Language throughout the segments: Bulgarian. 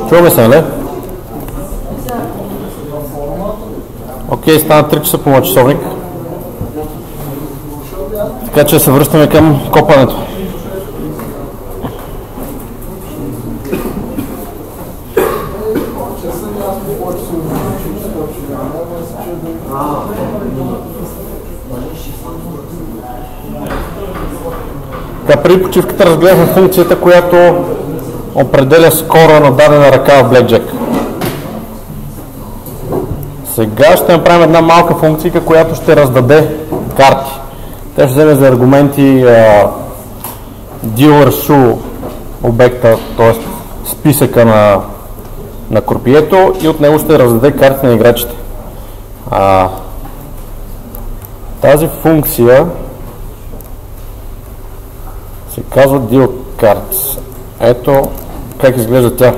Чуваме се, нали? Окей, стана 3 часа по моят часовник. Така че се връщаме към копането. Така, преди почивката разгледахме функцията, която определя скора на дадена ръка в Blackjack. Сега ще направим една малка функция, която ще раздаде карти. Тя ще вземе за аргументи dealer shoe обекта, т.е. списъка на крупието и от него ще раздаде карти на играчите. Тази функция се казва deal cards. Ето как изглежда тя.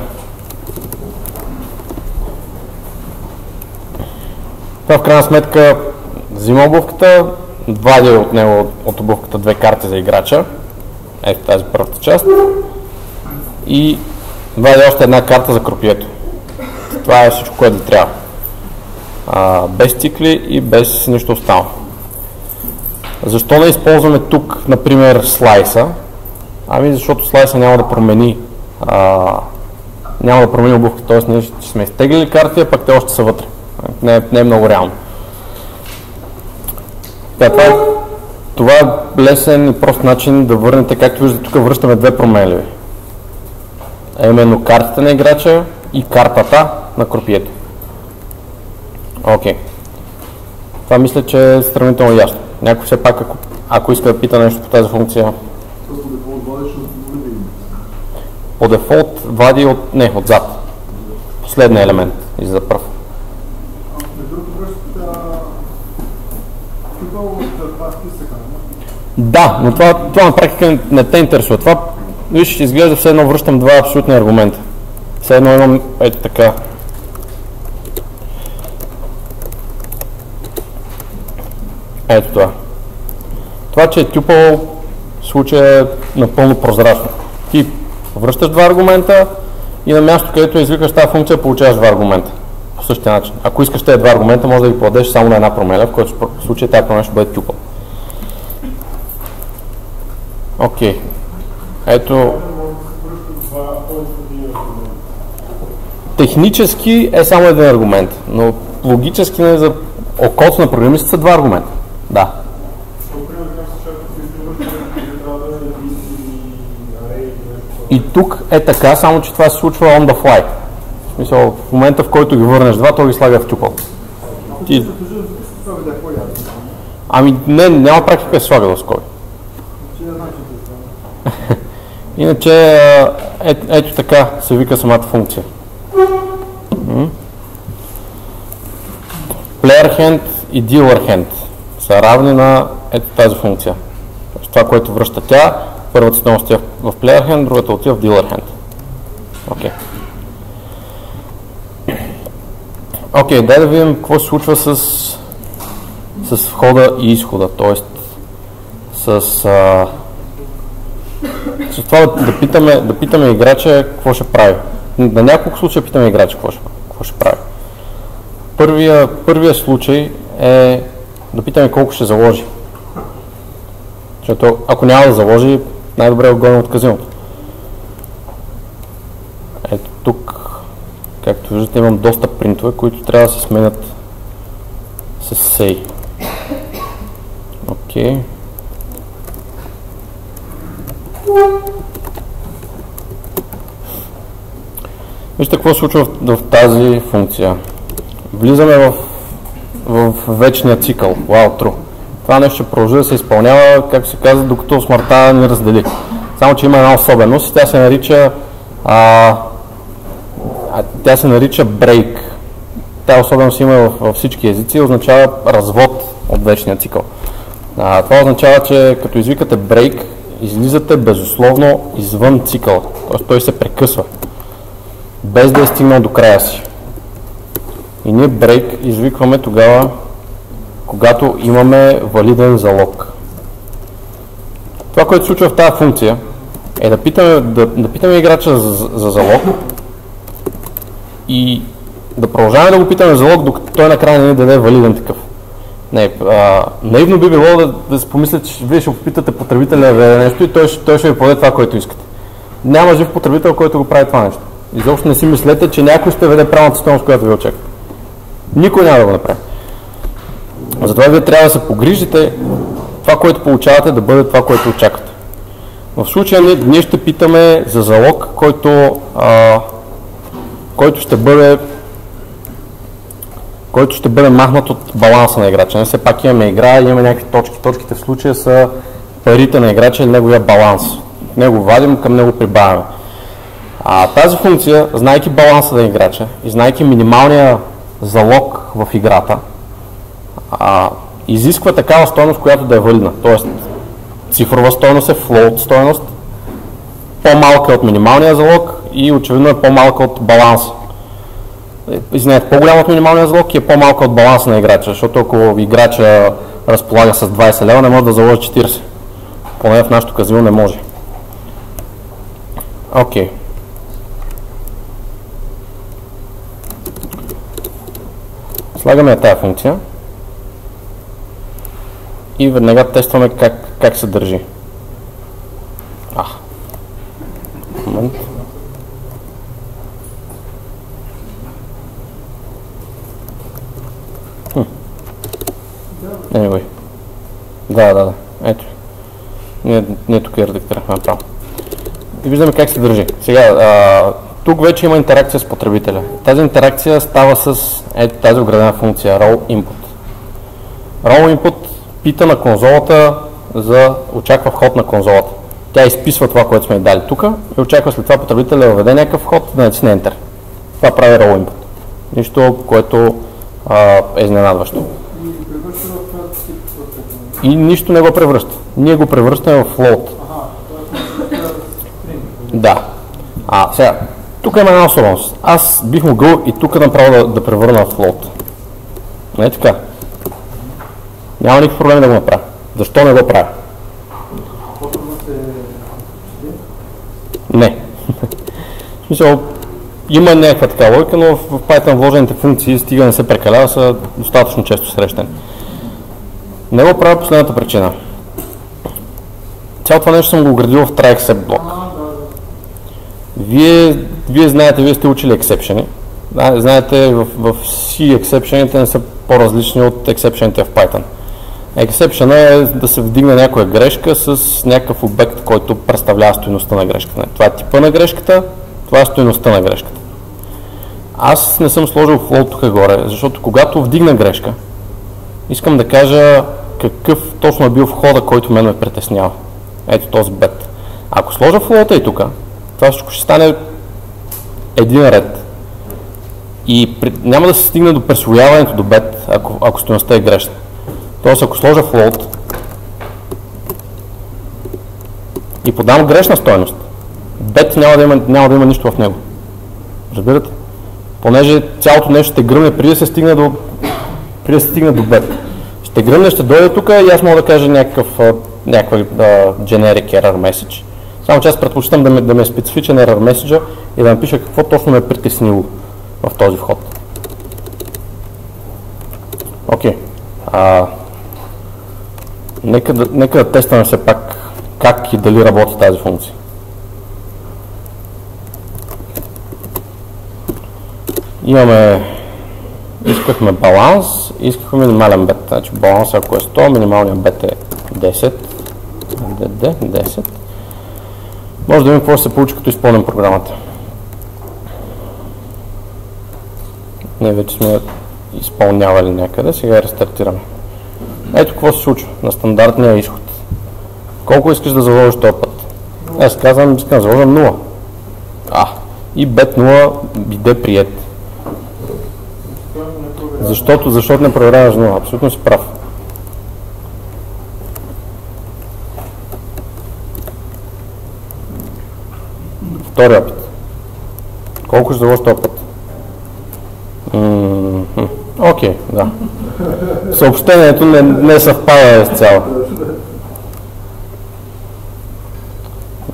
Това в крайна сметка взима обувката, вади от него от обувката 2 карти за играча. Ето тази първата част. И вади още една карта за крупието. Това е всичко, което трябва. Без цикли и без нищо останало. Защо не използваме тук, например, слайса? Ами защото слайса няма да промени обувката, т.е. ние ще сме изтеглили карти, а пък те още са вътре. Не е много реално. Това е лесен и прост начин да върнете, както виждате, тук връщаме 2 променливи. Именно картата на играча и картата на крупието. Окей. Това мисля, че е сравнително ясно. Някой все пак, ако иска да пита нещо по тази функция. По дефолт вади отзад. Последния елемент за пръв. Да, но това на практика не те интересува. Това, виж, изглежда все едно връщам 2 абсолютни аргумента. Все едно имам ето така. Ето това. Това, че е тюпъл, в случая е напълно прозрачно. Ти връщаш 2 аргумента и на място, където извикаш тази функция, получаваш 2 аргумента. По същия начин. Ако искаш тези 2 аргумента, може да ги подадеш само на една променя, в който в случая тази променя ще бъде тюпъл. Окей. Ето. Технически е само един аргумент, но логически за окото на програмиста са 2 аргумента. Да. И тук е така, само че това се случва on the fly. В смисъл, в момента, в който ги върнеш 2, той ги слага в тюпъл. Ами няма практика да се слага в скоби. Иначе ето така се вика самата функция. Player hand и dealer hand са равни на ето тази функция. Това, което връща тя, първата стойност отива в player hand, другата отива в dealer hand. Окей, дай да видим какво се случва с входа и изхода, т.е. с с това да питаме играча какво ще прави. На няколко случая питаме играча какво ще прави. Първия случай е да питаме колко ще заложи. Защото ако няма да заложи, най-добре е гоним от казиното. Ето тук, както виждате, имам доста принтове, които трябва да се сменят с Say. Окей. Вижте какво се случва в тази функция. Влизаме в вечния цикъл. Wow, true. Това нещо ще продължи да се изпълнява, както се казва, докато смъртта ни раздели. Само че има една особеност, тя се нарича break. Тя особеност има във всички езици и означава развод от вечния цикъл. Това означава, че като извикате break, излизате безусловно извън цикъла. Т.е. той се прекъсва, без да е стигнал до края си. И ние break извикваме тогава, когато имаме валиден залог. Това, което се случва в тази функция, е да питаме играча за залог и да продължаваме да го питаме за залог, докато той накрая не ни даде валиден такъв. Наивно би било да си помислите, че вие ще попитате потребителя да даде нещо и той ще ви подаде това, което искате. Няма жив потребител, който го прави това нещо. Изобщо не си мислете, че някой ще даде правилната стойност, която ви очаква. Никой няма да го направи. Затова вие трябва да се погрижите това, което получавате, да бъде това, което очаквате. В случая ние ще питаме за залог, който ще бъде махнат от баланса на играча. Все пак имаме игра, имаме някакви точки. Точките в случая са парите на играча или неговия баланс. Него вадим, към него прибавяме. Тази функция, знайки баланса на играча и знайки минималния залог в играта, изисква такава стойност, която да е валидна. Тоест, цифрова стойност е float стойност, по-малка от минималния залог и очевидно е по-малка от баланса. Извинете, по-голяма от минималния залог и е по-малка от баланса на играча, защото ако играча разполага с 20 лева, не може да заложи 40. Поне в нашото казино не може. Окей. Слагаме я тази функция и веднага тестваме как се държи. Момент. Anyway. Да. Ето. Ние тук я редактирахме направо. И виждаме как се държи. Сега, тук вече има интеракция с потребителя. Тази интеракция става с тази оградена функция roll input. Roll input пита на конзолата очаква вход на конзолата. Тя изписва това, което сме дали тук и очаква след това потребителя да въведе някакъв вход да натисне Enter. Това прави roll input. Нищо, което е изненадващо. И нищо не го превръща. Ние го превръщаме в float. Да. Сега, тук има една особеност. Аз бих могъл и тук направо да превърна в float. Не така. Няма никакви проблеми да го направя. Защо не го правя? Не. В смисъл, има някаква така логика, но в Python вложените функции, стига не се прекалява, са достатъчно често срещани. Не го правя последната причина. Цялото това нещо съм го оградил в try except блок. Вие знаете, вие сте учили ексепшени. Знаете, в C ексепшените не са по-различни от ексепшените в Python. Ексепшена е да се вдигне някоя грешка с някакъв обект, който представлява стойността на грешката. Това е типа на грешката, това е стойността на грешката. Аз не съм сложил float тук горе, защото когато вдигна грешка, искам да кажа какъв точно е бил входа, който мен ме притеснява. Ето този бет. Ако сложа float и тук, това всичко ще стане един ред. И няма да се стигне до присвояването до бет, ако стойността е грешна. Тоест, ако сложа float и подам грешна стойност, бет няма да има нищо в него. Разбирате? Понеже цялото нещо ще гръмне преди да се стигне до бет. Ще гръмне, ще дойде тук и аз мога да кажа някаква generic error message. Само че аз предпочитам да ми е специфичен error message и да напиша какво точно ме е притеснило в този вход. Окей. Нека да тестваме все пак как и дали работи тази функция. Искахме баланс, искахме минимален бет. Значи баланс ако е 100, минималният бет е 10. 10. Може да видим какво ще се получи като изпълним програмата. Ние вече сме изпълнявали някъде, сега рестартираме. Ето какво се случва на стандартния изход. Колко искаш да заложиш този път? Аз казвам, искам да заложа 0. И бет 0 биде прият. Защото не проверяваш 0. Абсолютно си прав. Втори опит. Колко ще заложиш този път? Окей, да. Съобщението не съвпада изцяло.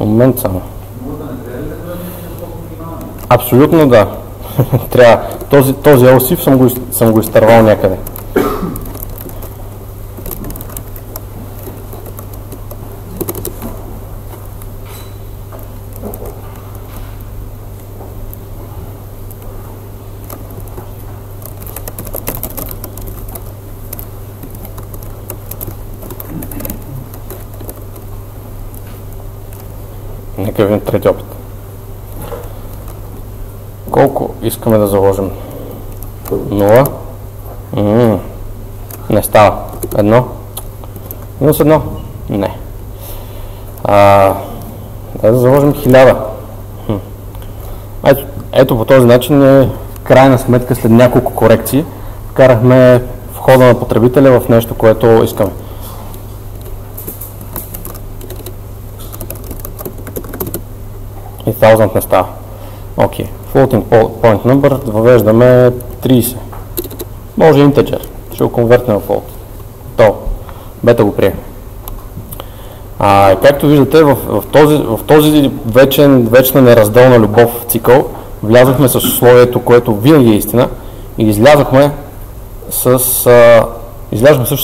Момент само. Абсолютно да. Трябва. Този LSIF съм го изтървал някъде. Нека видим трети опит. Колко искаме да заложим? 0. Не става. 1. Минус 1. Не. Да заложим 1000. Ето по този начин в крайна сметка след няколко корекции вкарахме входа на потребителя в нещо, което искаме. И 1000 не става. Окей. Floating point number въвеждаме 30. Може integer. Ще го конвертнем в float. Бета го прие. Както виждате, в този вечна неразделна любов цикъл влязохме с условието, което винаги е истина, и излязохме също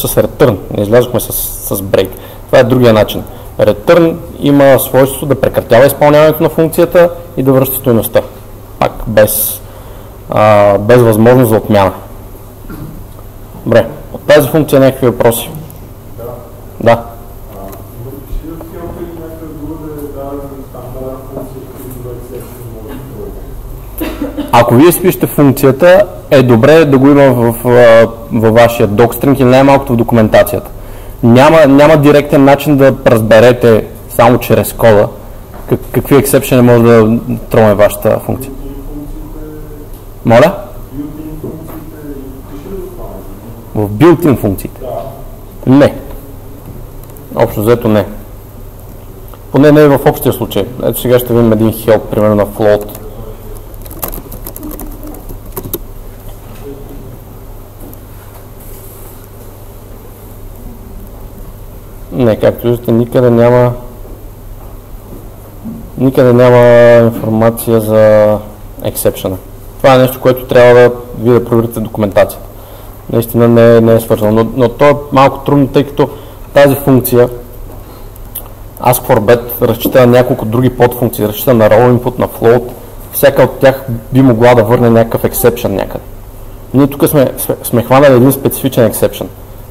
с return, не излязохме с break. Това е другия начин. Return има свойството да прекратява изпълняването на функцията и да връща стойността. Пак без възможност за отмяна. Добре, от тази функция някакви въпроси? Да. Ако вие спишете функцията, е добре да го има във вашия docstring или най-малкото в документацията. Няма директен начин да разберете само чрез кода какви exception може да троне вашата функция. Моля? В built-in функциите? Не. Общо взето не. Поне не е в общия случай. Ето сега ще видим един help, примерно на float. Не, както виждате, никъде няма информация за exception. Това е нещо, което трябва вие да проверите документацията. Наистина не е свързано, но то е малко трудно, тъй като тази функция ask for bet разчита на няколко други подфункции, разчита на raw input, на float. Всяка от тях би могла да върне някакъв exception някъде. Ние тук сме хванали един специфичен exception.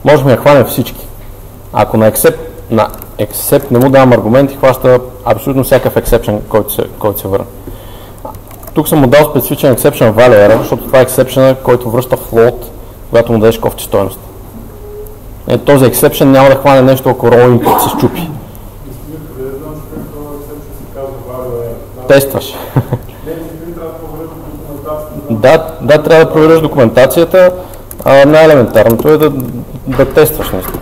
Можем да хванем всички. Ако на except не му давам аргументи, хваща абсолютно всякакъв exception, който се върне. Тук съм му дал специфичен exception value error, защото това е exception, който връща float, когато му дадеш кофти стойност. Този exception няма да хване нещо, ако raw input се счупи. Тестваш. Да, трябва да провериш документацията. Най-елементарното е да тестваш нещо.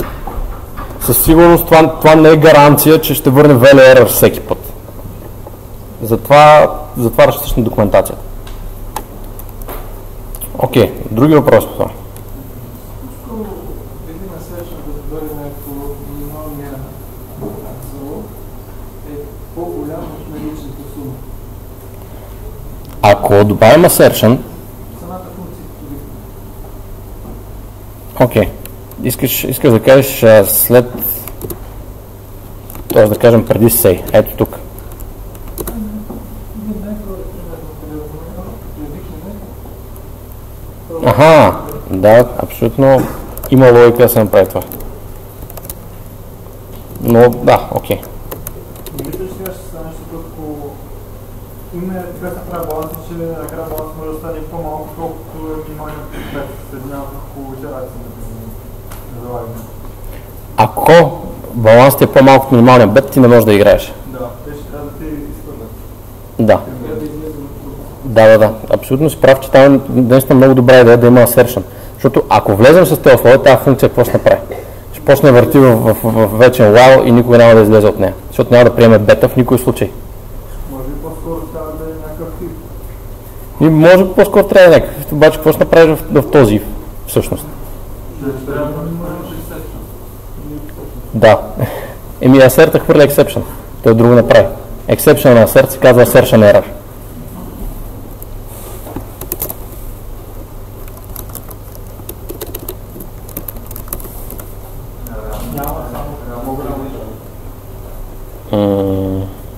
Със сигурност това не е гаранция, че ще върне value error всеки път. Затова разчиташ на документацията. Окей, други въпроси по това? По-голямо Ако добавим assertion, окей, искаш да кажеш след, т.е. да кажем преди say, ето тук. Аха, да, абсолютно има логика да се направи това. Но да, окей. Не мисля, че сега ще стане, защото ако има така се прави баланс, че накрая баланс може да стане по-малко, колкото е минимален бет с една върху итерация на залагане. Ако балансът е по-малко от минималния бет, ти не можеш да играеш. Да, те ще трябва да ти изхвърлят. Да. Да, абсолютно си прав, че там наистина много добра идея да има assertion. Защото ако влезем с тези условия, тази функция какво ще направи? Ще почне да върти в вечен while и никога няма да излезе от нея. Защото няма да приеме бета в никой случай. Може би по-скоро трябва да е някакъв тип. И може по-скоро трябва да е някакъв. Обаче какво ще направиш в този всъщност? Ще трябва да имаш exception. Да. Assert хвърля exception. Той друго направи. Exception на assert се казва assertion error.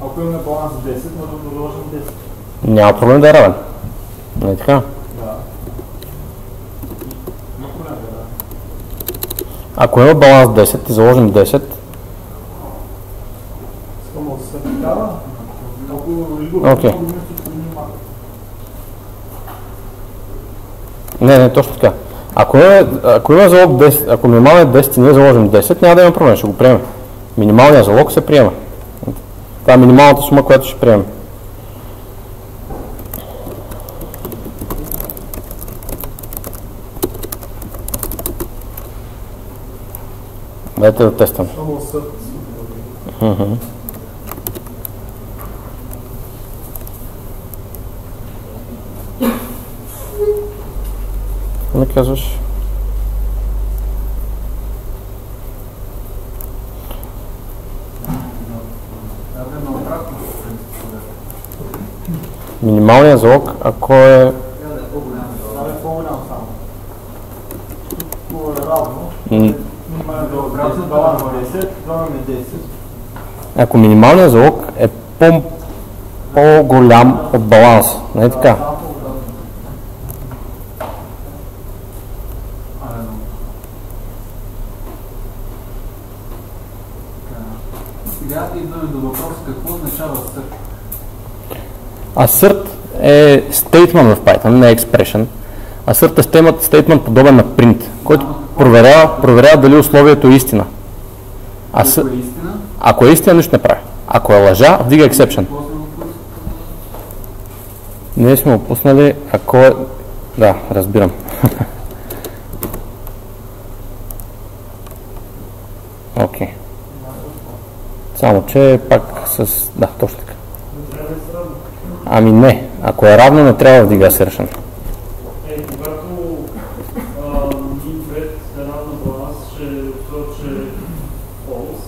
Ако имаме баланс 10, може да продължим 10. Няма проблем да е равен. Не така? Да. Има проблем да е равен. Ако има баланс 10 и заложим 10, Искам да се такава. Окей. Не, точно така. Ако има залог 10, ако минималният 10 и ние заложим 10, няма да има проблем, ще го приемем. Минималният залог се приема. Това е минималната сума, която ще приемем. Дайте да тестваме. Не казваш? Минималният залог, ако е... по-голям само. Равно. Минималният залог баланс 10, даваме 10. Ако минималният залог е по-голям от баланс, не е така? Сега идваме до въпрос какво означава assert. Assert е statement в Python, не е expression. Assert е statement подобен на print, който проверява дали условието е истина. Ако е истина? Ако е истина, нищо не прави. Ако е лъжа, вдига exception. Ние сме опуснали, ако е... Да, разбирам. Окей. Само, че пак с... Да, точно така. Ами не, ако е равно, не трябва да вдига assertion. Когато min-bed е равно баланс, ще сочи false,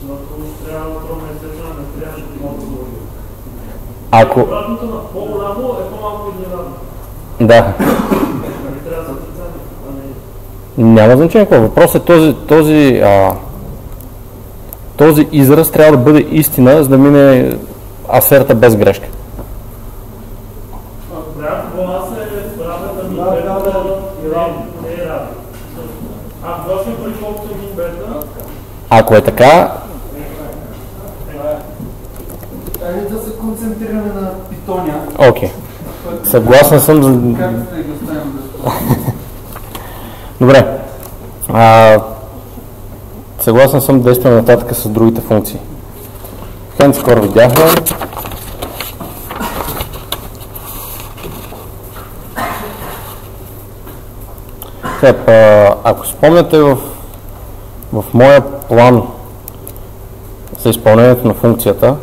защото ще трябва да пробваме exception, не трябва да има отговори. Ако... Обратното на по-голямо е по-малко или равно. Да. Не трябва да се отрицание, а не... Няма значение какво. Въпросът е този израз трябва да бъде истина, за да мине асерта без грешка. Баланс е равен на min-bed и равно, не е равен. Ако това сме преди колкото min-bed, Ако е така... Айде да се концентрираме на питоня. Окей. Съгласен съм за... Как да го оставим да... Добре. Съгласен съм да действаме нататък с другите функции. Скоро видяхме. Ако спомняте в моя план за изпълнението на функцията,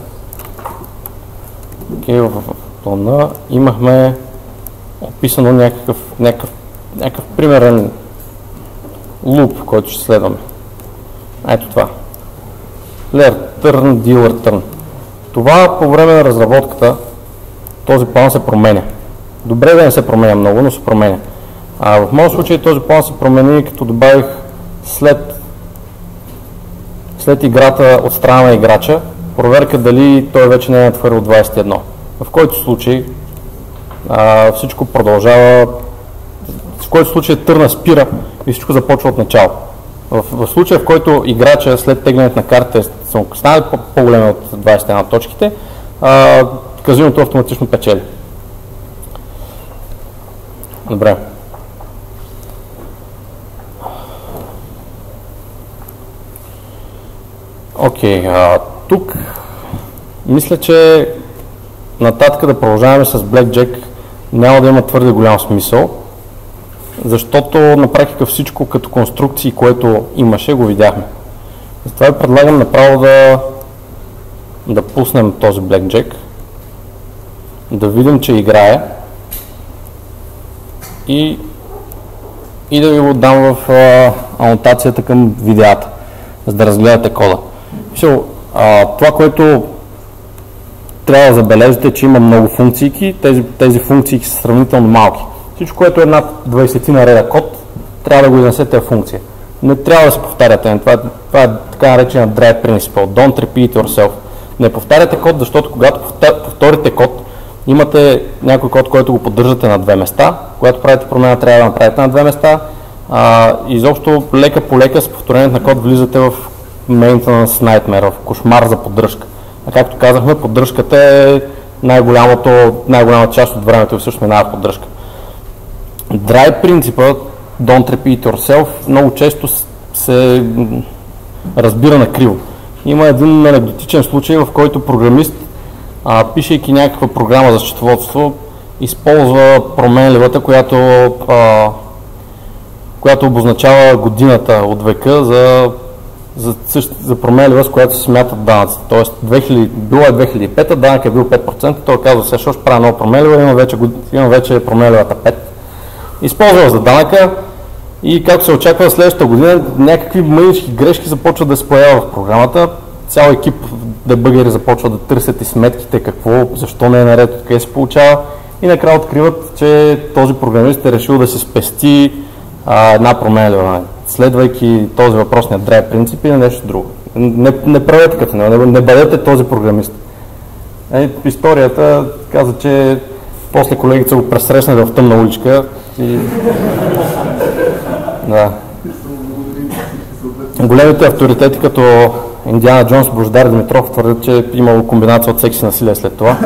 в плана имахме описано някакъв примерен луп, който ще следваме. Ето това. Layer turn, dealer turn. Това по време на разработката този план се променя. Добре да не се променя много, но се променя. В моят случай този план се промени, като добавих след играта от страна на играча проверка дали той вече не е надхвърлил 21. В който случай всичко продължава, в който случай търна спира и всичко започва от начало. В случая, в който играча след теглянето на картата стане по-големи от 21 точките, казиното автоматично печели. Добре. Окей, тук мисля, че нататък да продължаваме с Blackjack няма да има твърде голям смисъл, защото на практика всичко като конструкции, което имаше, го видяхме. Затова ви предлагам направо да пуснем този Blackjack, да видим, че играе и да ви го дам в анотацията към видеята, за да разгледате кода. Това, което трябва да забележите, е, че има много функции. Тези функции са сравнително малки. Всичко, което е над 20 на реда код, трябва да го изнесете в функция. Не трябва да се повтаряте. Това е така наречен drive principle. Don't repeat yourself. Не повтаряте код, защото когато повторите код, имате някой код, който го поддържате на две места. Когато правите промена, трябва да направите на две места. Изобщо лека по лека с повторението на код влизате в maintenance nightmare, в кошмар за поддръжка. А както казахме, поддръжката е най-голямата част от времето и всъщност минава в поддръжка. Drive принципът, don't repeat yourself, много често се разбира накриво. Има един анекдотичен случай, в който програмист, пишейки някаква програма за счетоводство, използва променливата, която обозначава годината от века за променлива, с която се смятат данъци. Тоест, било е 2005, данък е бил 5%, той казва, сега ще правя нова променлива, има вече променливата 5. Използва за данъка и както се очаква следващата година, някакви мънички грешки започват да се появяват в програмата. Цял екип дебъгери започва да търсят и сметките, защо не е наред, откъде се получава. И накрая откриват, че този програмист е решил да се спести една променлива, следвайки този въпросният drive принцип или нещо друго. Не правете като не бъдете този програмист. Историята каза, че после колегите са го пресрещнали в тъмна уличка и... Да. Големите авторитети като Индиана Джонс, Божидар Димитров твърдят, че е имало комбинация от секс и насилие след това.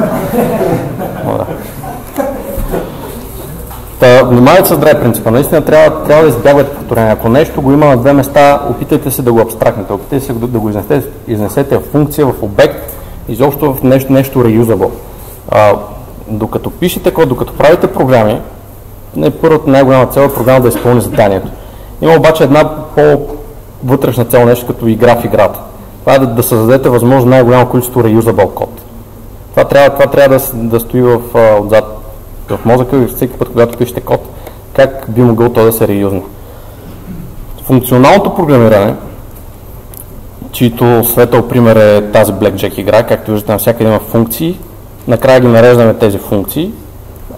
Внимавайте с drive принципа. Наистина трябва да избягвате повторение. Ако нещо го има на две места, опитайте се да го абстрактнете, опитайте се да го изнесете в функция, в обект, изобщо в нещо reusable. Докато пишете код, докато правите програми, първата най-голяма цел е програма да изпълни заданието. Има обаче една по-вътрешна цел, нещо като игра в играта. Това е да създадете възможно най-голямо количество reusable код. Това трябва да стои отзад в мозъка и всеки път, когато пишете код, как би могъл той да се реюзне. Функционалното програмиране, чието светъл пример е тази Blackjack игра, както виждате, навсякъде има функции, накрая ги нареждаме тези функции,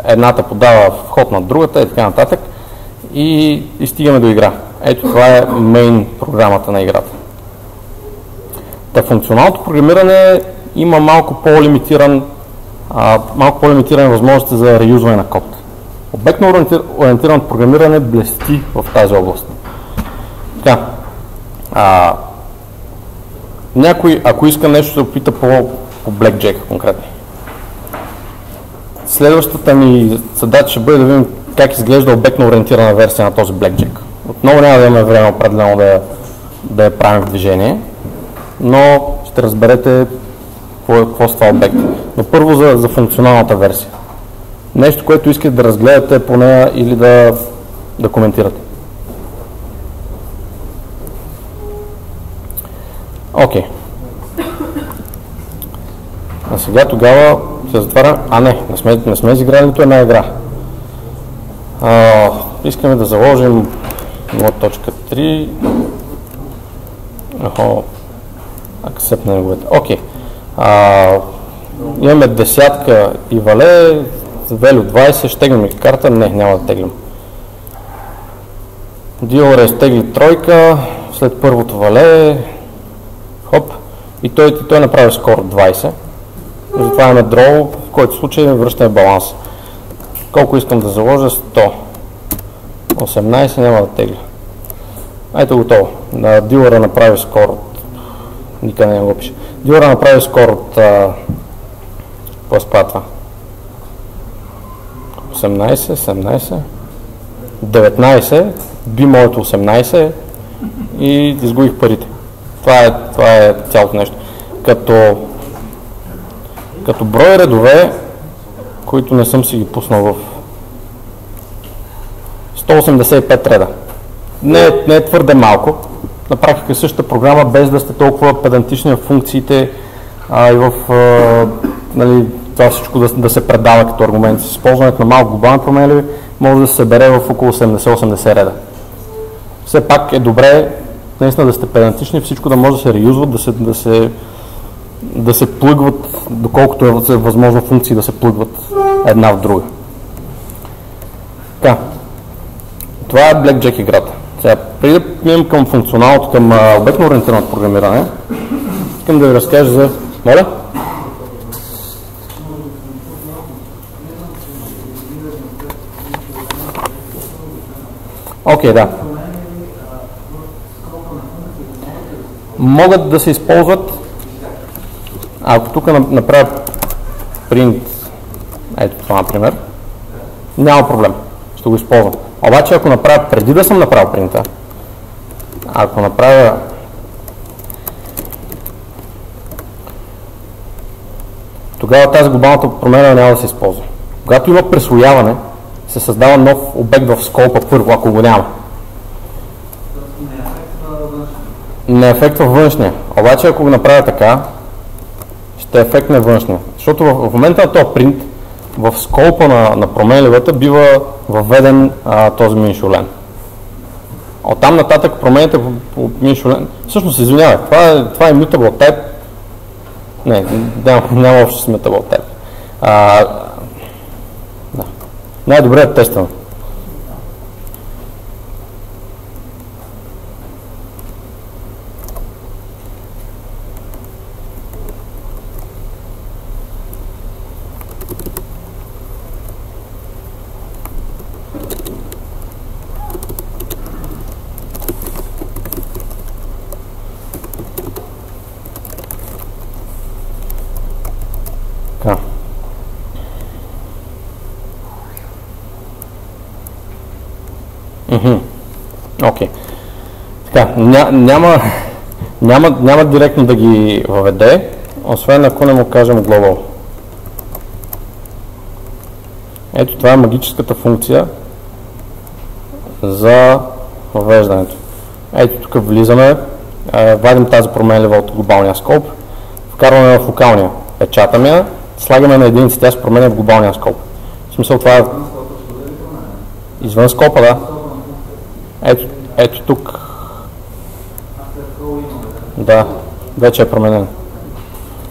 едната подава вход на другата и така нататък и стигаме до игра. Ето това е main програмата на играта. Функционалното програмиране има малко по-лимитиран възможности за реюзване на код. Обектно ориентирано програмиране блести в тази област. Така, някой, ако иска нещо, се опита по Blackjack конкретно. Следващата ни задача ще бъде да видим как изглежда обектно ориентирана версия на този Blackjack. Отново няма да имаме време определено да я правим в движение, но ще разберете какво с това обект. Но първо за функционалната версия. Нещо, което искате да разгледате по нея или да коментирате. Окей. А сега тогава се затварям. Не сме изиграли нито една игра. Искаме да заложим 0.3. Акцепт на неговете. Окей. Имаме десятка и вале, value 20, ще теглим ли карта? Не, няма да теглим. Дилър изтегли тройка, след първото вале, хоп, и той направи скор 20. Затова имаме draw, в който случай връщаме баланс. Колко искам да заложа? 100. 18 няма да тегля. Ето готово. Дилъра направи скор от... Никъде не го пише. Дилъра направи скор от... Какво спа това? 18, 17, 19, би моето 18 и изгубих парите. Това е цялото нещо. Като брой редове, които не съм си ги пуснал в 185 реда. Не е твърде малко. На практика същата програма, без да сте толкова педантични в функциите и в нали, това всичко да се предава като аргумент. С използването на малко глобални променливи може да се събере в около 80-80 реда. Все пак е добре наистина да сте педантични, всичко да може да се реюзват, да се плъгват, доколкото е възможно функции да се плъгват една в друга. Така. Това е Blackjack играта. Сега, преди да минем към функционалното, към обектно ориентираното програмиране, искам да ви разкажа за... Моля? Окей, да. Могат да се използват, ако тук направя print, ето това например, няма проблем, ще го използвам. Обаче ако направя преди да съм направил принта, ако направя тогава тази глобалната промена няма да се използва. Когато има присвояване, се създава нов обект в скопа първо, ако го няма. Не ефектва външния. Обаче ако го направя така, ще ефектне външния. Защото в момента на този принт, в скопа на променливата бива въведен този миншолен. Оттам нататък промените по миншолен... Всъщност, извинявай, това е mutable type. Не, няма общо с mutable type. Да. Най-добре е тествано. Окей. Така, няма директно да ги въведе, освен ако не му кажем global. Ето това е магическата функция за въвеждането. Ето тук влизаме, вадим тази променлива от глобалния скоп, вкарваме в локалния, печатаме я, слагаме на единица, тя се променя в глобалния скоп. В смисъл това е извън скопа, да. Ето тук. Да, вече е променен.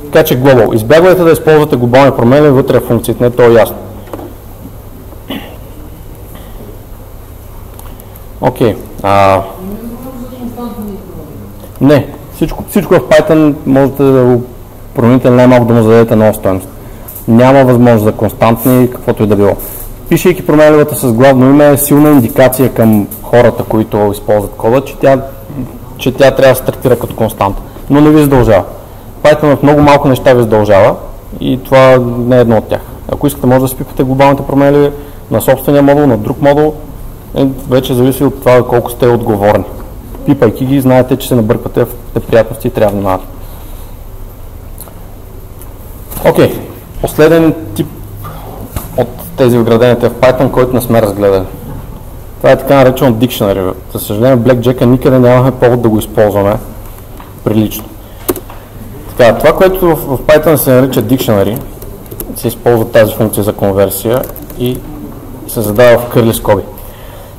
Така че global. Избягвайте да използвате глобални променливи вътре в функциите, не то е ясно. Окей. Не, всичко в Python можете да го промените най-малко да му зададете нова стойност. Няма възможност за константни, каквото и да било. Пишейки променливата с главно име е силна индикация към хората, които използват кода, че тя трябва да се третира като константа, но не ви задължава. Python в много малко неща ви задължава и това не е едно от тях. Ако искате, може да спипате глобалните променливи на собствения модул, на друг модул, вече зависи от това колко сте отговорни. Пипайки ги, знаете, че се набърквате в неприятности и трябва да внимавате. Окей, последен тип от тези вградените в Python, който не сме разгледали. Това е така наречено Dictionary. За съжаление, Blackjack никъде нямаме повод да го използваме прилично. Така, това, което в Python се нарича Dictionary, се използва тази функция за конверсия и се задава в кърли скоби.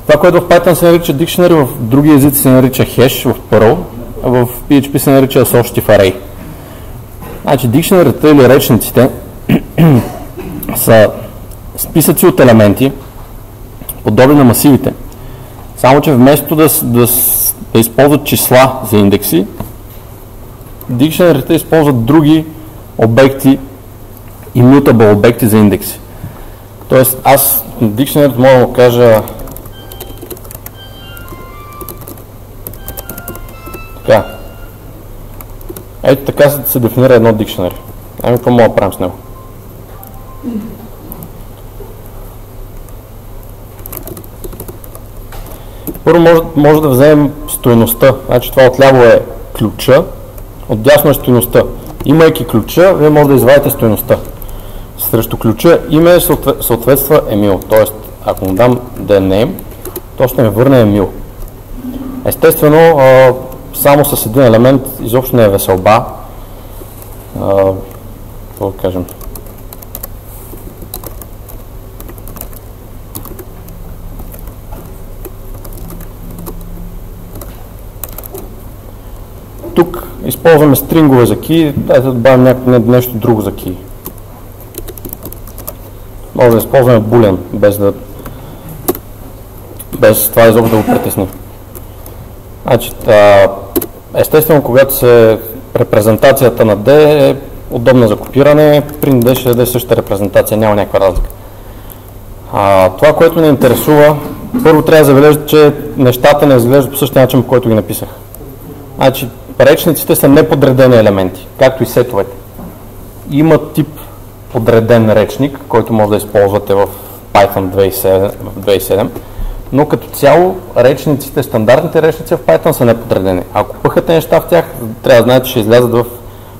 Това, което в Python се нарича Dictionary, в други езици се нарича Hash, в Perl, а в PHP се нарича Associative Array. Значи, Dictionary-та или речниците са списъци от елементи, подобни на масивите, само че вместо да използват числа за индекси, дикшенерите използват други обекти, immutable обекти за индекси. Тоест аз дикшенерите мога да му кажа така. Ето така се дефинира едно дикшенери. Ами какво мога да правим с него? Първо може да вземем стойността. Значи това отляво е ключа, отдясно е стойността. Имайки ключа, вие може да извадите стойността. Срещу ключа име съответства Емил. Тоест, ако му дам dName, то ще ми върне Емил. Естествено, само с един елемент изобщо не е веселба. Какво да кажем? Тук използваме стрингове за key, дайте да добавим нещо друго за key. Може да използваме boolean, без това изобщо да го притесни. Значи, естествено, когато репрезентацията на D е удобна за копиране, при D ще даде същата репрезентация, няма някаква разлика. Това, което ни интересува, първо трябва да забележите, че нещата не изглеждат по същия начин, по който ги написах. Значи, речниците са неподредени елементи, както и сетовете. Има тип подреден речник, който може да използвате в Python 2.7, но като цяло речниците, стандартните речници в Python са неподредени. Ако пъхате неща в тях, трябва да знаете, че ще излязат в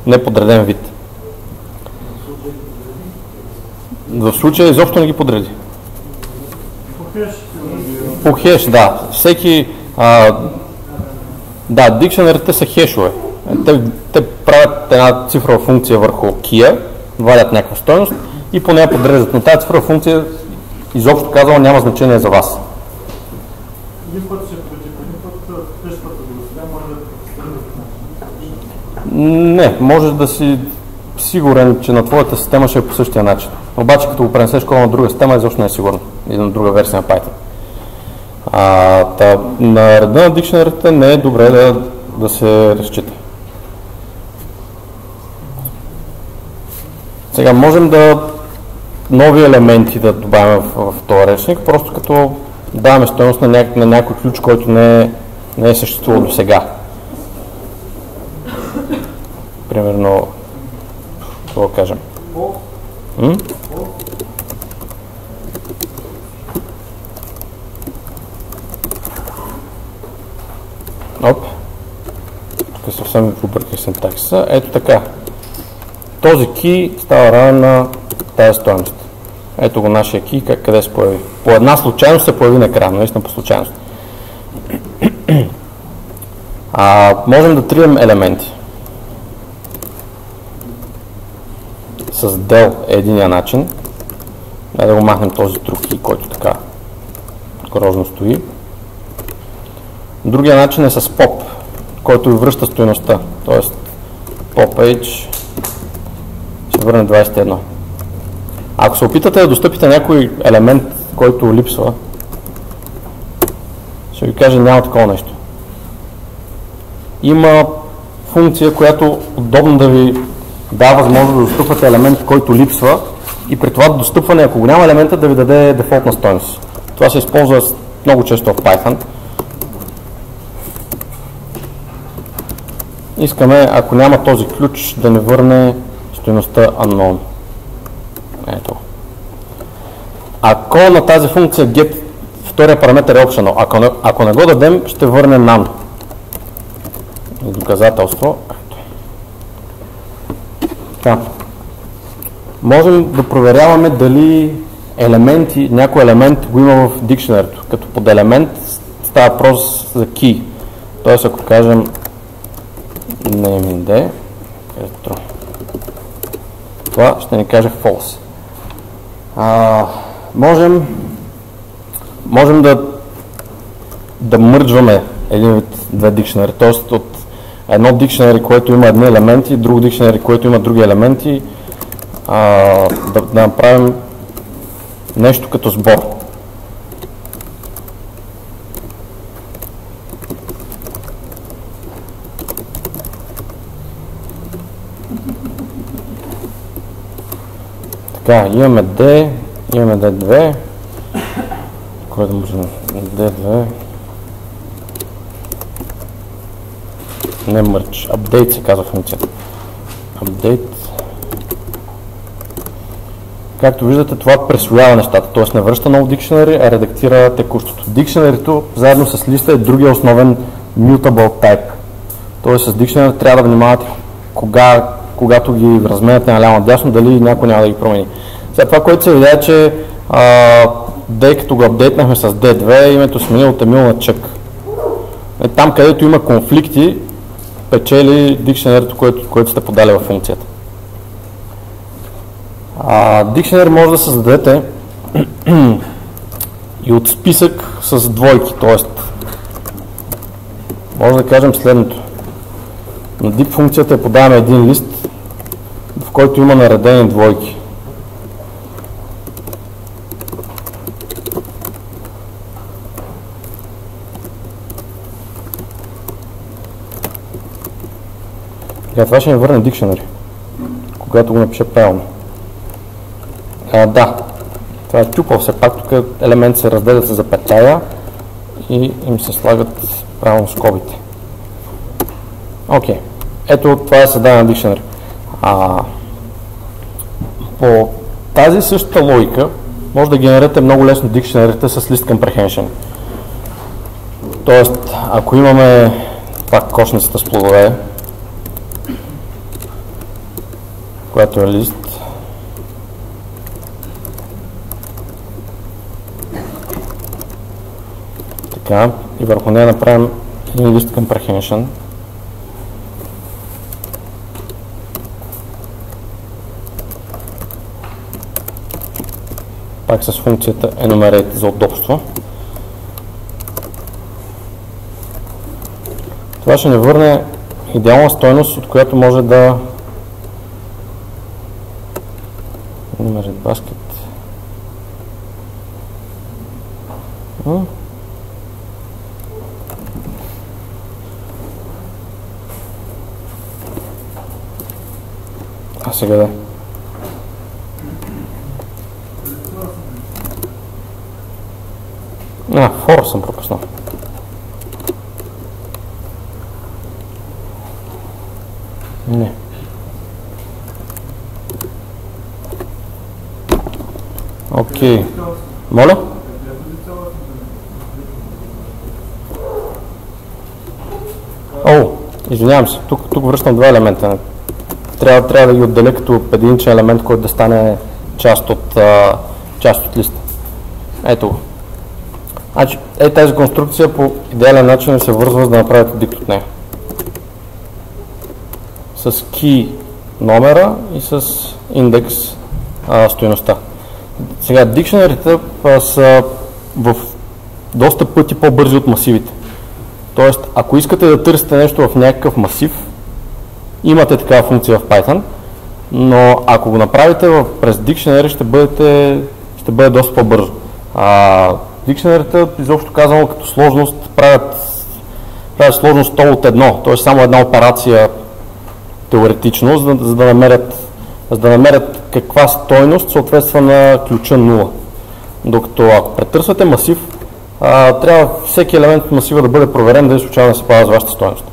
неподреден вид. В случая изобщо не ги подреди. По хеш, да. Всеки... да, дикшенерите са хешове. Те правят една цифрова функция върху key, вадят някаква стойност и по нея подреждат. Но тази цифрова функция, изобщо казала, няма значение за вас. Един път ще против, един път теж път да го сега може да Не, можеш да си сигурен, че на твоята система ще е по същия начин. Обаче като го пренесеш кода на друга система, изобщо не е сигурно. Или на друга версия на Python. На реда на дикшенерите не е добре да се разчита. Сега можем нови елементи да добавим в този речник, просто като даваме стойност на някой ключ, който не е съществувал до сега. Примерно, какво да кажем? Оп. Тук съвсем обърках синтаксиса. Ето така. Този key става равен на тази стойност. Ето го нашия key, къде се появи. По една случайност се появи на екрана, наистина по случайност. Можем да трием елементи. С del е единия начин. Да го махнем този друг key, който така грозно стои. Другия начин е с pop, който ви връща стойността. Тоест pop age ще върне 21. Ако се опитате да достъпите някой елемент, който липсва, ще ви кажа, няма такова нещо. Има функция, която удобно да ви дава възможност да достъпвате елемент, който липсва и при това достъпване, ако го няма елемента, да ви даде дефолтна стойност. Това се използва много често в Python. Искаме, ако няма този ключ, да ни върне стойността unknown. Ето. Ако на тази функция get втория параметър е optional, ако не го дадем, ще върне none. И доказателство. Така. Можем да проверяваме дали някой елемент го има в дикшенерито. Като под елемент става въпрос за key. Тоест, ако кажем name_d, това ще ни каже false. Можем да мърджваме един вид две дикшенери, т.е. от едно дикшенери, което има едни елементи, друго дикшенери, което има други елементи, да направим нещо като сбор. Така, имаме D, имаме D2, кой да може D2, не merge, update се казва функцията. Update. Както виждате, това пресвоява нещата, т.е. не връща ново dictionary, а редактира текущото. Dictionary-то заедно с листа е другия основен mutable type. Т.е. с dictionary трябва да внимавате когато ги разменяте наляво-надясно, дали някой няма да ги промени. Сега това, което се видя, че D, като го апдейтнахме с D2, името сменил от Емил на Чък. Там, където има конфликти, печели дикшенерито, което сте подали във функцията. Дикшенер може да създадете и от списък с двойки, т.е. може да кажем следното. На div функцията подаваме един лист, в който има наредени двойки. Това ще ми върне dictionary, когато го напиша правилно. Да, това е чупал все пак, тук елементи се разделят с запетая и им се слагат правилно скобите. Окей, ето това е създадена на dictionary. По тази същата логика може да генерирате много лесно dictionary-та с list comprehension. Тоест, ако имаме пак кошницата с плодове, която е лист, така, и върху нея направим един list comprehension. Пак с функцията enumerate за удобство. Това ще ни върне идеална стойност, от която може да enumerate basket. А сега да. For съм пропуснал. Не. Окей. Моля? Извинявам се, тук връщам два елемента. Трябва да ги отделя като единичен елемент, който да стане част от листа. Ето го. Значи, тази конструкция по идеален начин се вързва, за да направите дикт от нея. С key номера и с индекс стойността. Сега, дикшенерите са в доста пъти по-бързи от масивите. Тоест, ако искате да търсите нещо в някакъв масив, имате такава функция в Python, но ако го направите през Dictionary, ще бъде доста по-бързо. Dictionary-та, изобщо казано, като сложност, правят сложност 100 от 1, т.е. само една операция теоретично, за да намерят каква стойност съответства на ключа 0. Докато ако претърсвате масив, трябва всеки елемент от масива да бъде проверен, дали случайно се пада с вашата стойност.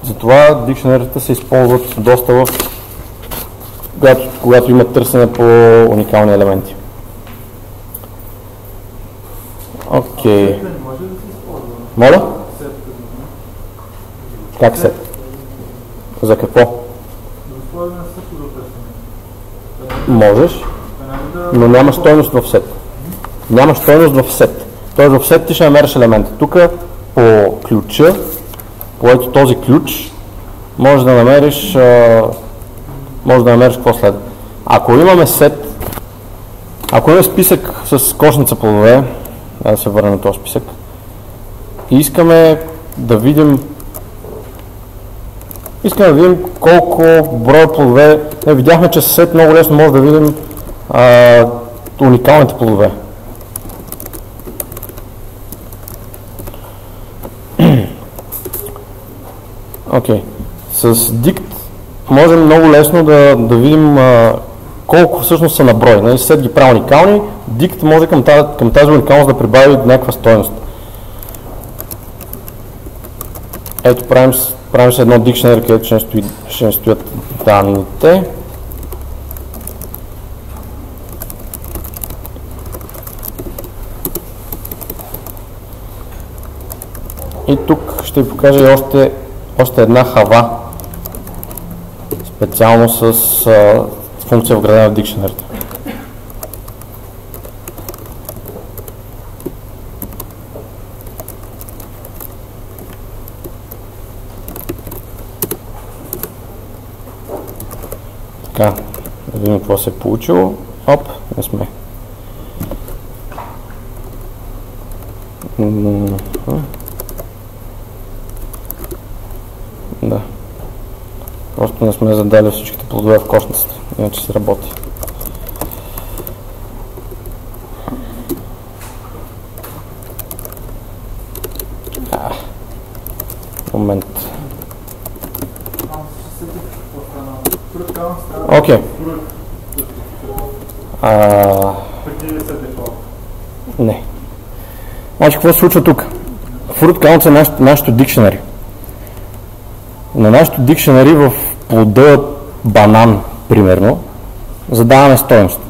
Затова дикшенерите се използват доста когато има търсене по уникални елементи. Окей. Моля? Как сет? За какво? Можеш, но няма стойност в сет. Няма стойност в сет. Тоест в сет ти ще намериш елемента. Тук по ключа, по ето този ключ, може да намериш какво следва. Ако имаме сет, ако имаме списък с кошница плодове, да се върнем на този списък, и искаме да видим колко броя плодове. Видяхме, че с сет много лесно може да видим уникалните плодове. Окей. С dict можем много лесно да видим колко всъщност са на брой. Нали, сет ги прави уникални, dict може към тази уникалност да прибави някаква стойност. Ето правим се едно dictionary, където ще стоят данните. И тук ще ви покажа още една хава, специално с функция вградена в дикшенерите. Така, да видим какво се е получило. Оп, не сме. Да. Просто не сме задали всичките плодове в кошницата, иначе се работи. Момент. Окей. Не. Значи, какво се случва тук? Fruit counts е нашето dictionary. На нашето dictionary в плода банан, примерно, задаваме стойност.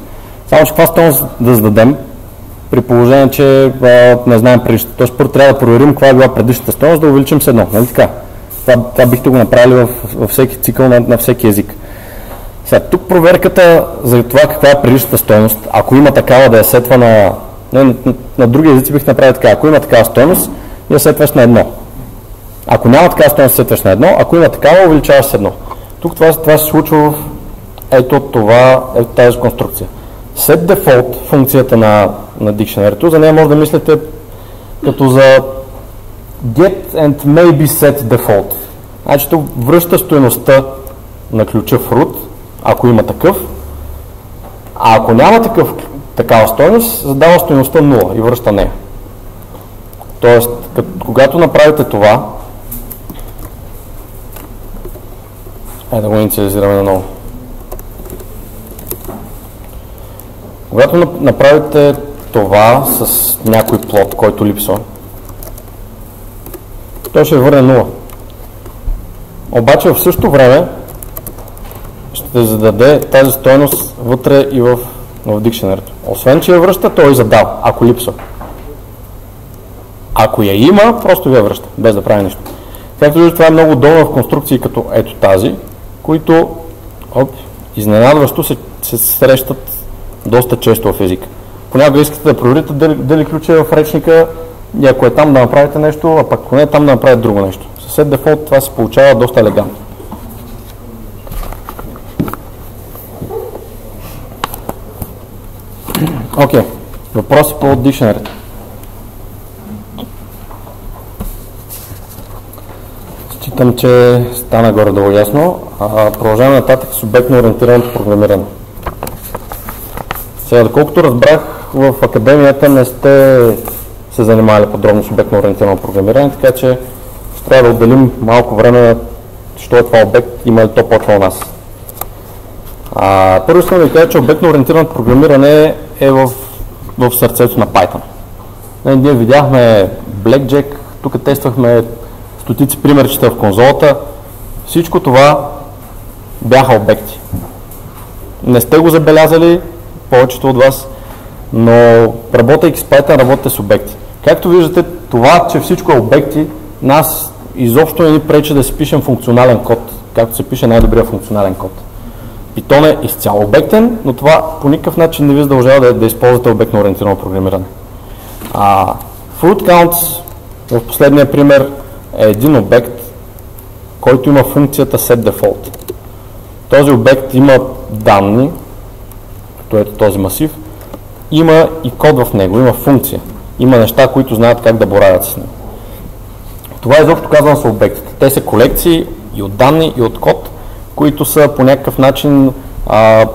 Само че каква стойност да зададем, при положение, че не знаем предишната. Тоест първо трябва да проверим каква е била предишната стойност, да увеличим с едно. Нали така? Това бихте го направили във всеки цикъл на всеки език. Сега, тук проверката за това каква е предишната стойност, ако има такава да я сетва на други езици бих направил така. Ако има такава стойност, я сетваш на едно. Ако няма такава стойност, сетваш на едно, ако има такава, увеличаваш с едно. Тук това се случва в ето тази конструкция. setDefault, функцията на дикшенерито, за нея може да мислите като за get and maybe setDefault. Значи тук връща стойността на ключа fruit, ако има такъв, а ако няма такава стойност, задава стойността 0 и връща нея. Тоест, когато направите това, да го инициализираме наново. Когато направите това с някой плод, който липсва, той ще върне 0. Обаче в същото време ще зададе тази стойност вътре и в дикшенерито. Освен, че я връща, той задава, ако липсва. Ако я има, просто ви я връща, без да прави нищо. Както виждате, това е много удобно в конструкции като ето тази, които изненадващо се срещат доста често в езика. Понякога искате да проверите дали ключ е в речника и ако е там да направите нещо, а пък ако не е там да направите друго нещо. С setDefault това се получава доста елегантно. Окей, въпроси по дикшенерите. Считам, че стана горе-долу ясно. Продължаваме нататък с обектно ориентираното програмиране. Сега, доколкото разбрах, в академията не сте се занимавали подробно с обектно ориентирано програмиране, така че ще трябва да отделим малко време, що е това обект, има ли то почва у нас. Първо искам да ви кажа, че обектно ориентираното програмиране е в сърцето на Python. Ние видяхме Blackjack, тук тествахме стотици примерчета в конзолата. Всичко това бяха обекти. Не сте го забелязали, повечето от вас, но работейки с Python, работите с обекти. Както виждате, това, че всичко е обекти, нас изобщо не ни пречи да си пишем функционален код, както се пише най-добрия функционален код. Python е изцяло обектен, но това по никакъв начин не ви задължава да използвате обектно ориентирано програмиране. FruitCounts в последния пример е един обект, който има функцията setDefault. Този обект има данни, като ето този масив, има и код в него, има функция, има неща, които знаят как да боравят с него. Това изобщо казвам са обектите. Те са колекции и от данни, и от код, които са по някакъв начин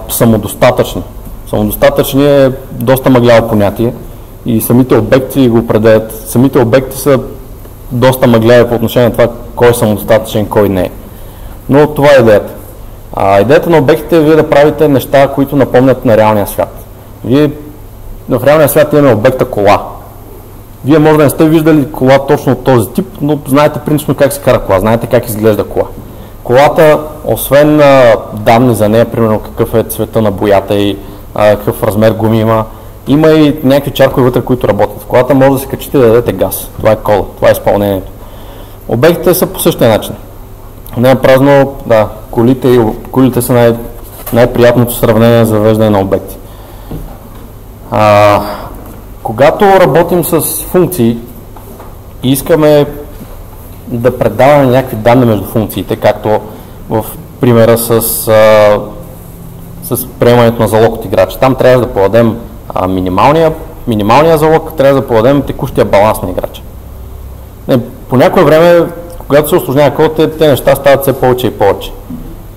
самодостатъчни. Самодостатъчни е доста мъгляво понятие и самите обекти го определят. Самите обекти са доста мъгляви по отношение на това кой е самодостатъчен, кой не е. Но това е идеята. Идеята на обектите е вие да правите неща, които напомнят на реалния свят. Вие в реалния свят имаме обекта кола. Вие може да не сте виждали кола точно от този тип, но знаете принципно как се кара кола, знаете как изглежда кола. Колата, освен данни за нея, примерно какъв е цвета на боята и какъв размер гуми има и някакви чаркове вътре, които работят. В колата може да се качите и да дадете газ. Това е кола, това е изпълнението. Обектите са по същия начин. Не е празно, да, колите са най-приятното сравнение за въвеждане на обекти. Когато работим с функции и искаме да предаваме някакви данни между функциите, както в примера с приемането на залог от играча, там трябва да подадем минималния залог, трябва да подадем текущия баланс на играча. По някое време, когато се усложнява код, те неща стават все повече и повече.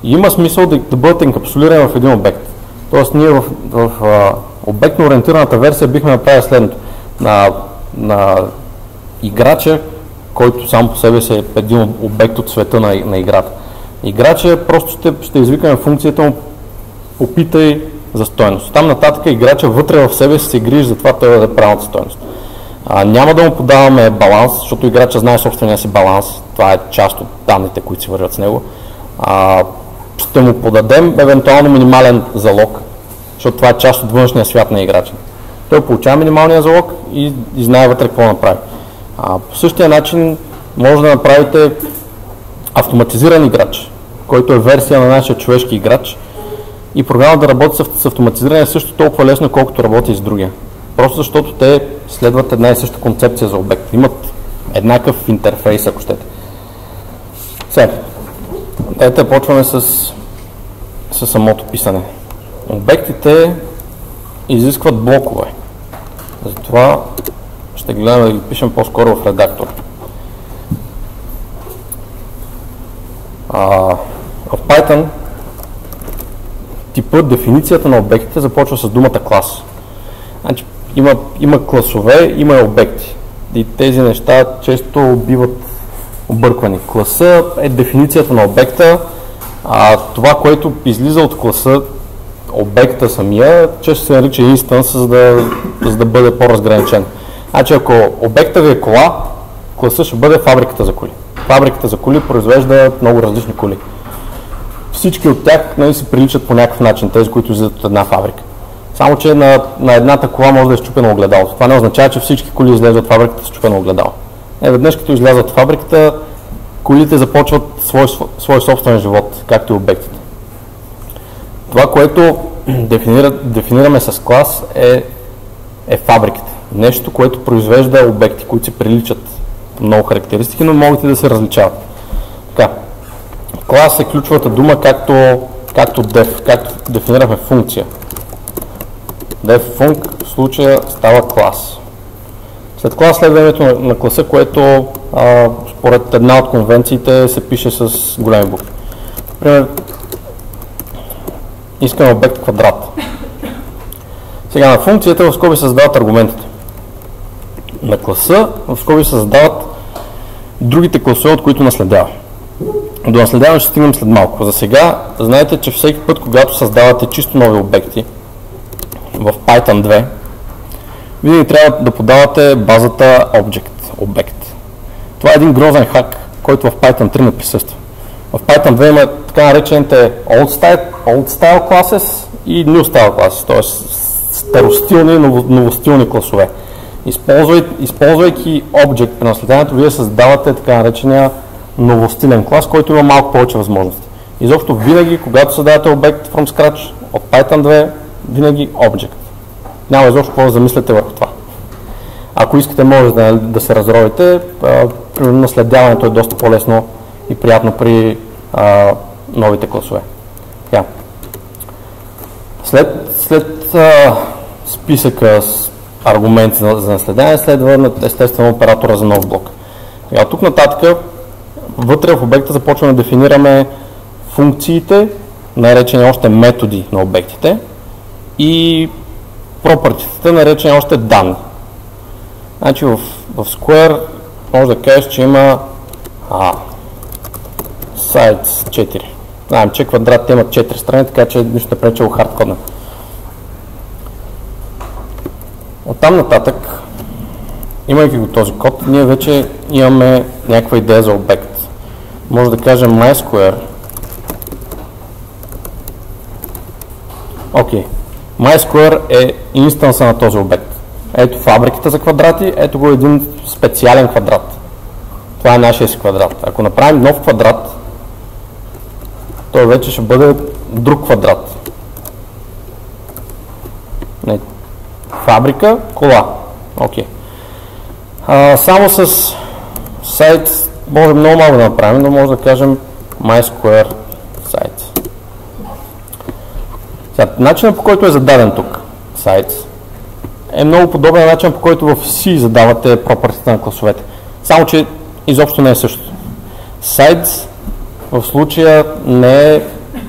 И има смисъл да бъдат енкапсулирани в един обект. Тоест ние в обектно ориентираната версия бихме направили следното. На играча, който сам по себе си е един обект от света на играта. Играча просто ще извикаме функцията му попитай за стойност. Там нататък играча вътре в себе си се грижи за това той да даде правилната стойност. Няма да му подаваме баланс, защото играча знае собствения си баланс. Това е част от данните, които си вървят с него. Ще му подадем евентуално минимален залог, защото това е част от външния свят на играча. Той получава минималния залог и знае вътре какво направи. По същия начин може да направите автоматизиран играч, който е версия на нашия човешки играч и програма да работи с автоматизиране е също толкова лесно, колкото работи с другия. Просто защото те следват една и съща концепция за обект. Имат еднакъв интерфейс, ако щете. Сега, ето почваме с самото писане. Обектите изискват блокове. Затова ще гледаме да ги пишем по-скоро в редактор. В Python типът, дефиницията на обектите започва с думата клас. Значи, има класове, има обекти. И тези неща често биват обърквани. Класа е дефиницията на обекта, това, което излиза от класа, обекта самия, често се нарича instance, за да бъде по-разграничен. Значи, ако обекта ви е кола, класа ще бъде фабриката за коли. Фабриката за коли произвежда много различни коли. Всички от тях се приличат по някакъв начин, тези, които излизат от една фабрика. Само, че на едната кола може да е счупено огледалото. Това не означава, че всички коли излезат от фабриката с счупено огледало. Веднъж като излязат от фабриката, колите започват свой собствен живот, както и обектите. Това, което дефинираме с клас е фабриката. Нещо, което произвежда обекти, които се приличат много характеристики, но могат и да се различават. Така. Клас е ключовата дума, както def, както дефинирахме функция. Def в случая става клас. След клас следва името на класа, което според една от конвенциите се пише с големи букви. Например, искаме обект квадрат. Сега на функцията в скоби се създават аргументите. На класа в скоби се създават другите класове, от които наследява. До наследяване ще стигнем след малко. За сега знаете, че всеки път, когато създавате чисто нови обекти в Python 2, винаги трябва да подавате базата обект. Това е един грозен хак, който в Python 3 не присъства. В Python 2 има така наречените Old Style Classes и New Style Classes, т.е. старостилни и новостилни класове. Използвайки Object при наследяването, вие създавате така наречения новостилен клас, който има малко повече възможности. Изобщо винаги, когато създавате обект from scratch от Python 2, винаги Object. Няма изобщо какво да замисляте върху това. Ако искате, може да се разровите. Наследяването е доста по-лесно и приятно при новите класове. След списъка с аргументи за наследяване следва естествено оператора за нов блок. От тук нататък вътре в обекта започваме да дефинираме функциите, наречени още методи на обектите и property-тата, наречени още данни. Значи в Square може да кажеш, че има sites 4. Знаем, че квадратите имат 4 страни, така че нищо не пречи го хардкодна. Оттам нататък, имайки го този код, ние вече имаме някаква идея за обект. Може да кажем MySquare. Окей. MySquare е инстанса на този обект. Ето фабриката за квадрати, ето го един специален квадрат. Това е нашия си квадрат. Ако направим нов квадрат, той вече ще бъде друг квадрат. Фабрика, кола. Окей. Само с сайт може много малко да направим, но може да кажем MySquare сайт. Начинът, по който е зададен тук сайт, е много подобен на начин, по който в C задавате пропъртите на класовете. Само, че изобщо не е същото. Сайт в случая не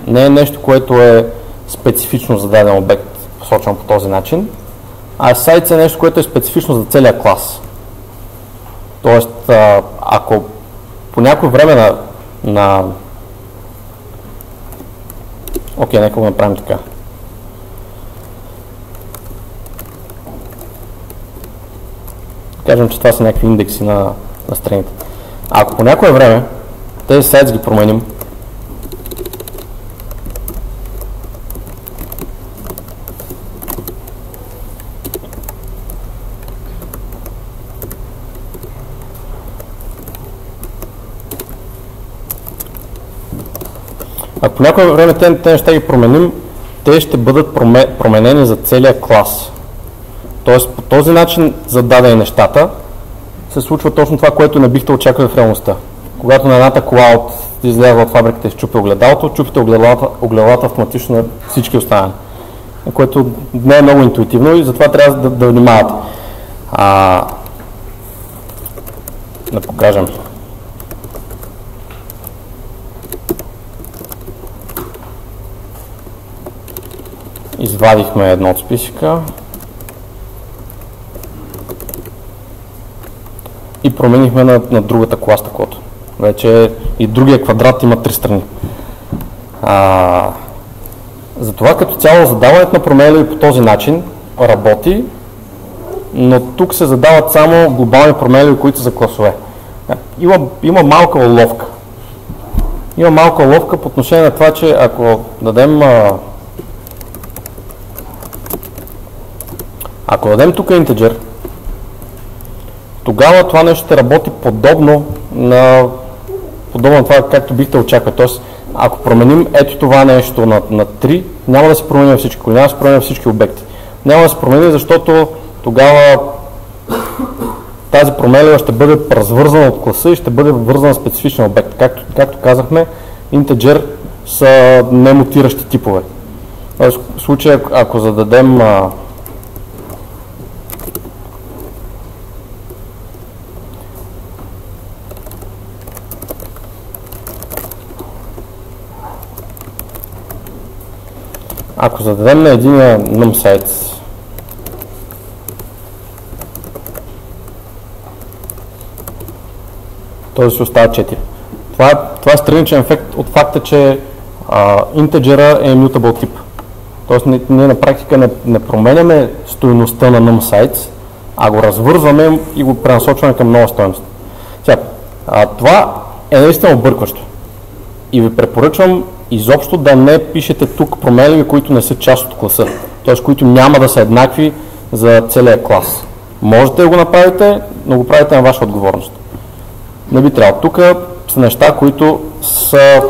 е нещо, което е специфично за даден обект, посочен по този начин, а сайт е нещо, което е специфично за целия клас. Тоест, ако по някое време Окей, нека го направим така. Кажем, че това са някакви индекси на страните. Ако по някое време тези сайт ги променим, ако по някое време тези неща ги променим, те ще бъдат променени за целия клас. Тоест по този начин зададени нещата се случва точно това, което не бихте очаквали в реалността. Когато на едната кола излязла от фабриката и счупи огледалото, чупите огледалата автоматично на всички останали. Което не е много интуитивно и затова трябва да внимавате. Да покажем. Извадихме едно от списъка и променихме на другата кола стъклото. Вече и другия квадрат има 3 страни. Затова като цяло задаването на променливи по този начин работи, но тук се задават само глобални променливи, които са за класове. Има малка уловка. Има малка уловка по отношение на това, че ако дадем тук integer, тогава това нещо ще работи подобно на това, както бихте очаквали. Тоест, ако променим ето това нещо на 3, няма да се променим всички коли, няма да се променим всички обекти. Няма да се промени, защото тогава тази променлива ще бъде развързана от класа и ще бъде вързана с специфичен обект. Както казахме, integer са немутиращи типове. В случая, ако зададем на единия numSites той си остава 4. Това е страничен ефект от факта, че интеджера е mutable тип. Тоест ние на практика не променяме стойността на numSites, а го развързваме и го пренасочваме към нова стойност. Това е наистина объркващо. И ви препоръчвам изобщо да не пишете тук променливи, които не са част от класа, т.е. които няма да са еднакви за целия клас. Можете да го направите, но го правите на ваша отговорност. Не би трябвало. Тук са неща, които са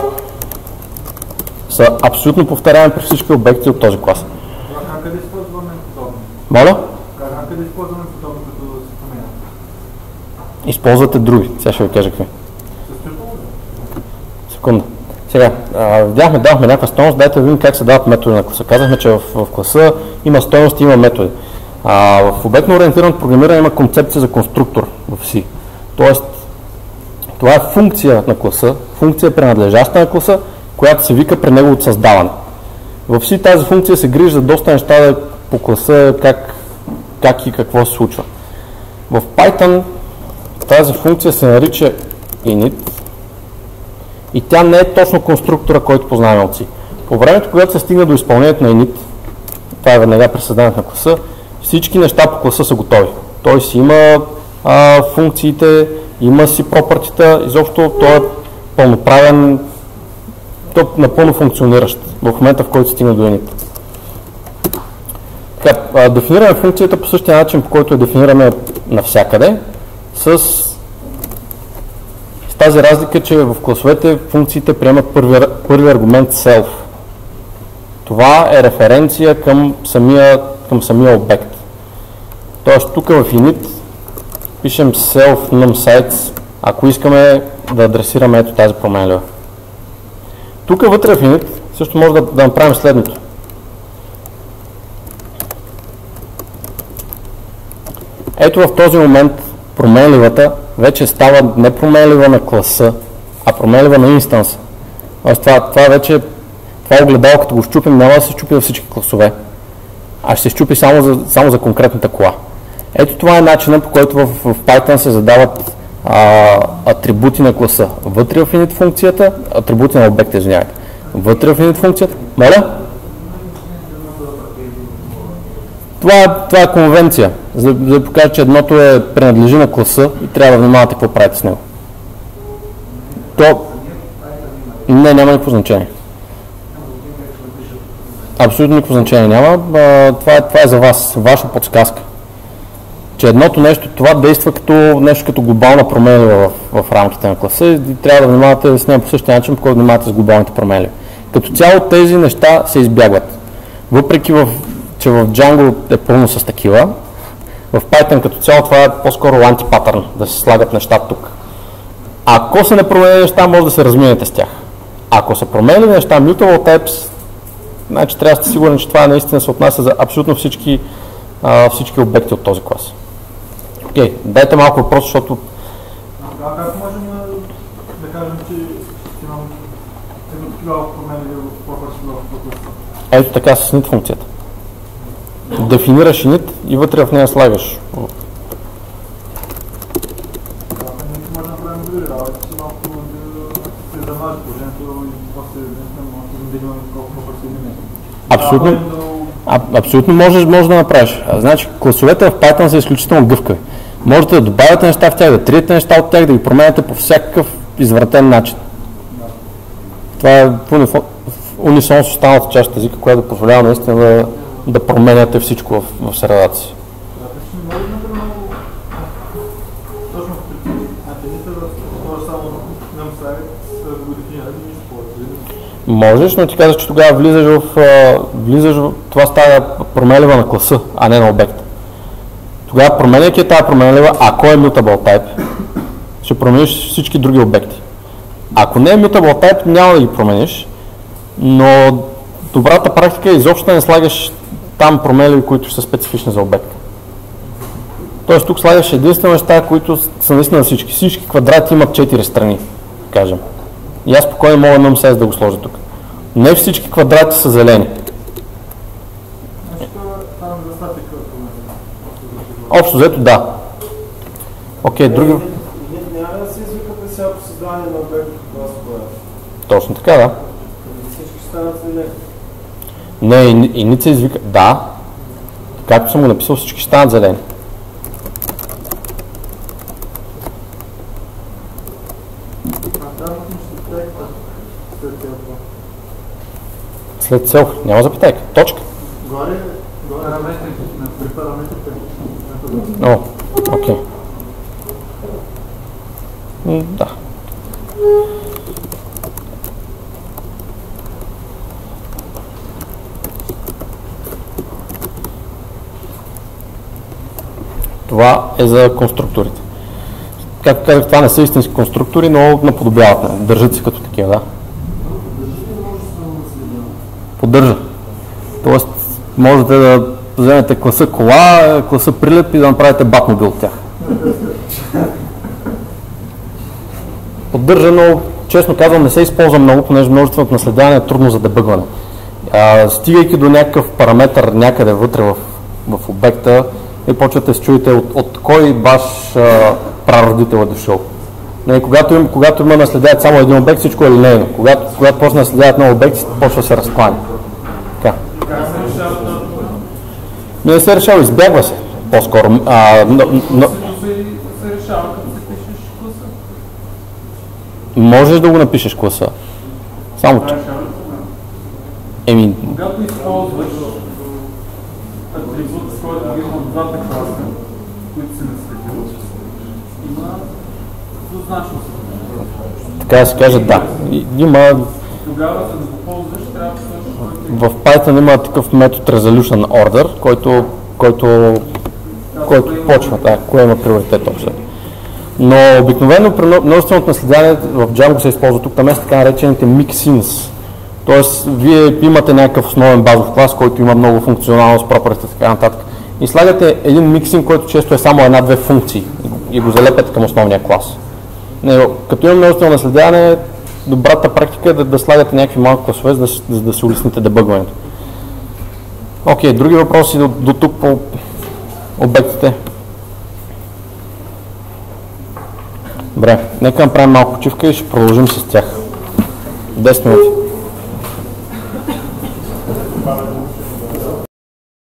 абсолютно повторяеми при всички обекти от този клас. Как да използваме подобно? Моля? Как да използваме подобно, като се променя? Използвате други. Сега ще ви кажа какви. Секунда. Сега, давахме някаква стойност, дайте да видим как се дават методи на класа. Казахме, че в класа има стойности, има методи. В обектно ориентираното програмиране има концепция за конструктор в C. Тоест, това е функция на класа, функция принадлежаща на класа, която се вика при неговото създаване. В C тази функция се грижи за доста неща по класа, как и какво се случва. В Python тази функция се нарича init и тя не е точно конструктора, който познаваме от C. По времето, когато се стигне до изпълнението на init, това е веднага при създаването на класа, всички неща по класа са готови. Тоест има функциите, има си пропъртита, изобщо той е пълноправен, напълно функциониращ в момента, в който се стигне до init. Дефинираме функцията по същия начин, по който е дефинираме навсякъде, с тази разлика, че в класовете функциите приемат първи аргумент self. Това е референция към самия обект. Тоест тук в init пишем self num_size, ако искаме да адресираме ето тази променлива. Тук вътре в init също може да направим следното. Ето в този момент променливата вече става не променлива на класа, а променлива на инстанса. Това огледало, като го щупим, няма да се щупи във всички класове, а ще се щупи само за конкретната кола. Ето това е начинът, по който в Python се задават атрибути на класа. Вътре в init функцията, атрибути на обекта, извинявайте. Вътре в init функцията. Моля? Това е конвенция, за да покажа, че едното принадлежи на класа и трябва да внимавате какво правите с него. Не, няма никакво значение. Абсолютно никакво значение няма. Това е за вас, ваша подсказка. Че едното нещо, това действа като глобална променлива в рамките на класа и трябва да внимавате с нея по същия начин, по който внимавате с глобалните променливи. Като цяло тези неща се избягват. Въпреки че в Django е пълно с такива, в Python като цяло това е по-скоро антипатърн, да се слагат неща тук. Ако са непроменени неща, може да се разминете с тях. Ако са променени неща, mutable types, значи трябва да сте сигурни, че това наистина се отнася за абсолютно всички обекти от този клас. Окей, дайте малко въпрос, защото... Как можем да кажем, че имам такива променливи в класа? Ето така с init функцията. Дефинираш init и вътре в нея слагаш. Може да направим други работи, че малко да се замажи положението и после да имаме колко по-бързи не. Абсолютно може да направиш. Значи класовете в Python са изключително гъвкави. Можете да добавяте неща в тях, да триете неща от тях, да ги променяте по всякакъв извратен начин. Това е в унисон с останалата част от езика, която позволява наистина да променяте всичко в средата си. Можеш, но ти казваш, че тогава влизаш в това става променлива на класа, а не на обекта. Тогава променяйки тази променлива, ако е mutable type, ще промениш всички други обекти. Ако не е mutable type, няма да ги промениш, но добрата практика е изобщо да не слагаш там променливи, които са специфични за обекта. Тоест тук слагаш единствено неща, които са наистина всички. Всички квадрати имат 4 страни, да кажем. И аз спокойно мога num_size да го сложа тук. Не всички квадрати са зелени. Общо взето да. Окей, други... Няма да се извика при всяко създаване на обект от клас клас. Точно така, да. Всички станат зелени. Не, init се извика... Да. Както съм го написал, всички станат зелени. След цел, няма запитайка. Точка. Горе при параметрите. О, окей. Да. Това е за конструкторите. Както казах, това не са истински конструктори, но наподобяват. Държат се като такива, да. Поддържа. Тоест, можете да вземете класа кола, класа прилеп и да направите батмобил от тях. Поддържа, но честно казвам не се използва много, понеже множественото наследяване е трудно за дебъгване. Стигайки до някакъв параметър някъде вътре в обекта, и почвате да се чуете от кой ваш прародител е дошъл. Когато има наследяват само един обект, всичко е линейно. Когато почне да наследяват много обекти, почва да се разкланя. Така. Не се решава, избягва се по-скоро. се решава, като се пишеш класа. Можеш да го напишеш класа. Само че. Когато използваш атрибут, с който има от двата класа, които се наследят, има двузначност. Така да се каже, да. Има... Тогава, за да го ползваш, трябва да сложиш който... В Python има такъв метод Resolution Order, който почва, кое има приоритет общо. Но обикновено при множественото наследяване в Django се използва тук там така наречените mixins. Тоест, вие имате някакъв основен базов клас, който има много функционалност, properties и така нататък. И слагате един миксинг, който често е само една-две функции и го залепяте към основния клас. Като има множествено наследяване, добрата практика е да слагате някакви малки класове, за да се улесните дебъгването. Окей, други въпроси до тук по обектите? Добре, нека направим малко почивка и ще продължим с тях. 10 минути.